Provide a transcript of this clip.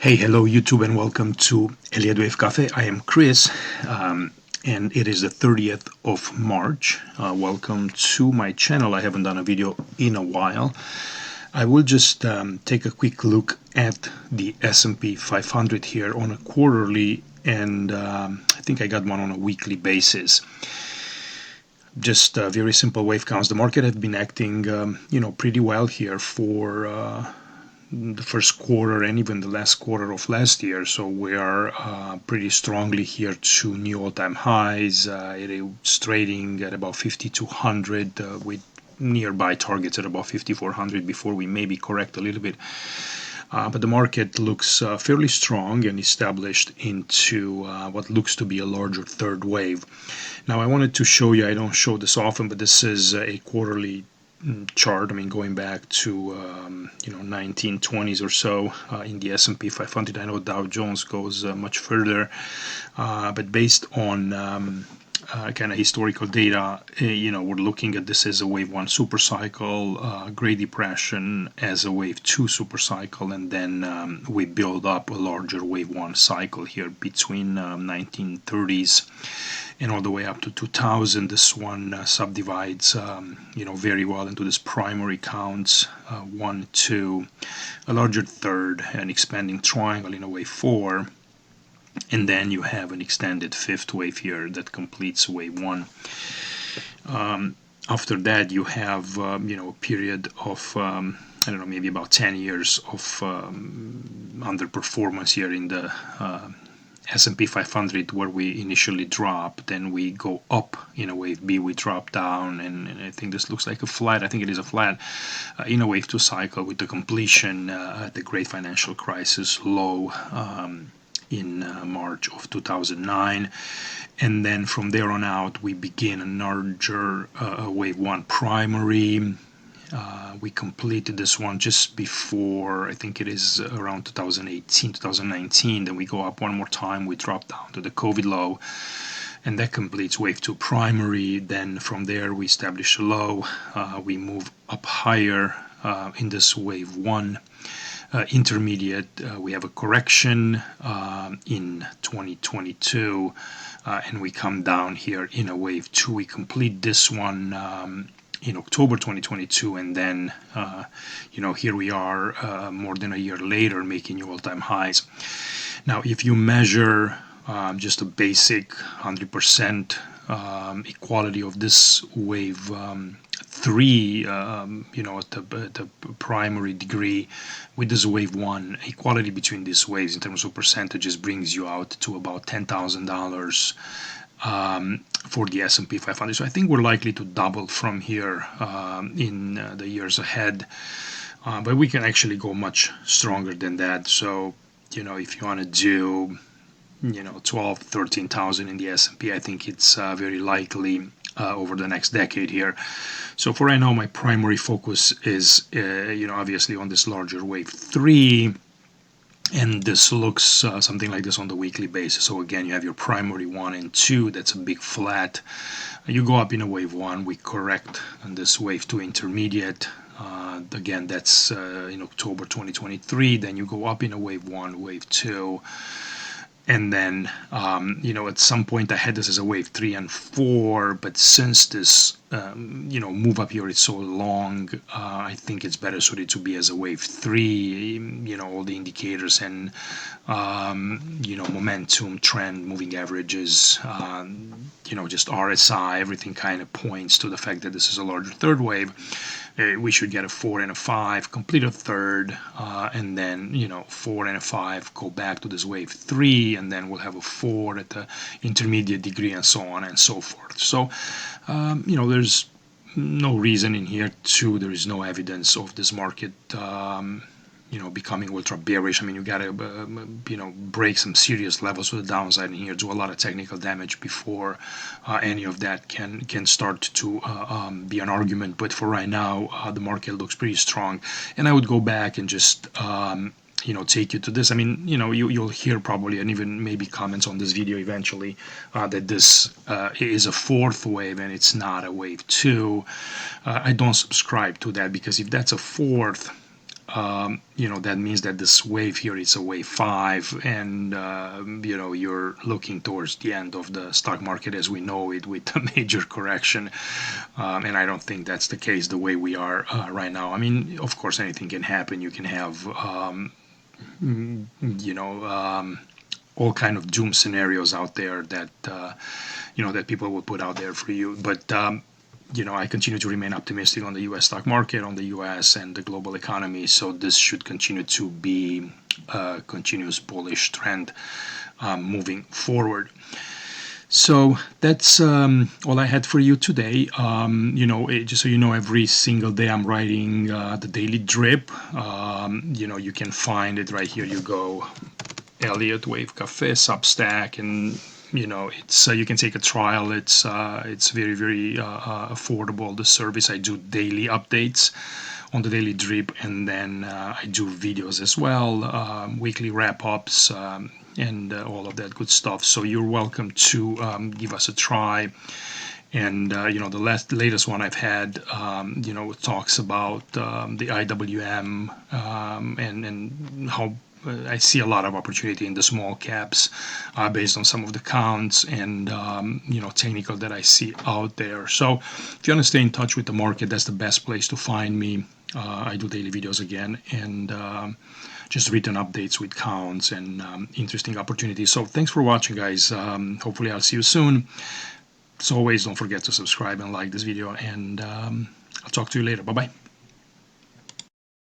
Hey, hello YouTube and welcome to Elliott Wave Cafe. I am Chris and it is the 30th of March. Welcome to my channel. I haven't done a video in a while. I will just take a quick look at the SP 500 here on a quarterly and I think I got one on a weekly basis. Just very simple wave counts. The market has been acting pretty well here for the first quarter and even the last quarter of last year, so we are pretty strongly here to new all-time highs. It is trading at about 5200 with nearby targets at about 5400 before we maybe correct a little bit. But the market looks fairly strong and established into what looks to be a larger third wave. Now I wanted to show you, I don't show this often, but this is a quarterly chart. I mean, going back to 1920s or so in the S&P 500. I know Dow Jones goes much further, but based on kind of historical data, we're looking at this as a wave 1 supercycle, Great Depression as a wave 2 supercycle, and then we build up a larger wave 1 cycle here between 1930s and all the way up to 2000. This one subdivides very well into this primary counts, 1, 2, a larger third, an expanding triangle in a wave 4, and then you have an extended fifth wave here that completes wave 1. After that you have a period of I don't know, maybe about 10 years of underperformance here in the S&P 500, where we initially drop, then we go up in a wave B, we drop down, and I think this looks like a flat. I think it is a flat in a wave 2 cycle with the completion at the great financial crisis low in March of 2009, and then from there on out we begin a larger wave 1 primary. We completed this one just before, I think it is around 2018, 2019. Then we go up one more time, we drop down to the COVID low, and that completes wave 2 primary. Then from there we establish a low, we move up higher in this wave 1 intermediate. We have a correction in 2022, and we come down here in a wave 2. We complete this one in October 2022, and then here we are more than a year later making new all-time highs. Now if you measure just a basic 100% equality of this wave 3 at the primary degree with this wave 1, equality between these waves in terms of percentages brings you out to about $10,000 for the S&P 500. So I think we're likely to double from here in the years ahead, but we can actually go much stronger than that. So if you want to do 12, 13,000 in the S&P, I think it's very likely over the next decade here. So for right now, my primary focus is obviously on this larger wave 3. And this looks something like this on the weekly basis. So again, you have your primary 1 and 2. That's a big flat. You go up in a wave 1. We correct on this wave 2 intermediate. Again, that's in October 2023. Then you go up in a wave 1, wave 2. And then, at some point I had this as a wave 3 and 4, but since this, move up here is so long, I think it's better suited to be as a wave 3. All the indicators and, momentum, trend, moving averages, just RSI, everything kind of points to the fact that this is a larger third wave. We should get a 4 and a 5, complete a third, and then 4 and a 5 go back to this wave 3, and then we'll have a 4 at the intermediate degree, and so on and so forth. So there's no reason in here there is no evidence of this market becoming ultra bearish. I mean, you gotta break some serious levels to the downside in here, do a lot of technical damage before any of that can start to be an argument. But for right now, the market looks pretty strong, and I would go back and just take you to this. I mean, you'll hear probably, and even maybe comments on this video eventually, that this is a fourth wave and it's not a wave 2. I don't subscribe to that, because if that's a fourth, that means that this wave here is a wave 5, and you're looking towards the end of the stock market as we know it, with a major correction. And I don't think that's the case the way we are right now. I mean, of course, anything can happen. You can have all kind of doom scenarios out there that that people will put out there for you. But I continue to remain optimistic on the U.S. stock market, on the U.S. and the global economy. So this should continue to be a continuous bullish trend moving forward. So that's all I had for you today. Just so you know, every single day I'm writing the daily drip. You can find it right here. You go, Elliott Wave Cafe Substack, and it's you can take a trial. It's very, very affordable, the service. I do daily updates on the daily drip, and then I do videos as well, weekly wrap-ups, and all of that good stuff. So you're welcome to give us a try. And the latest one I've had talks about the IWM, and how I see a lot of opportunity in the small caps based on some of the counts and technical that I see out there. So if you want to stay in touch with the market, that's the best place to find me. I do daily videos again, and just written updates with counts and interesting opportunities. So thanks for watching, guys. Hopefully I'll see you soon. As always, don't forget to subscribe and like this video, and I'll talk to you later. Bye-bye.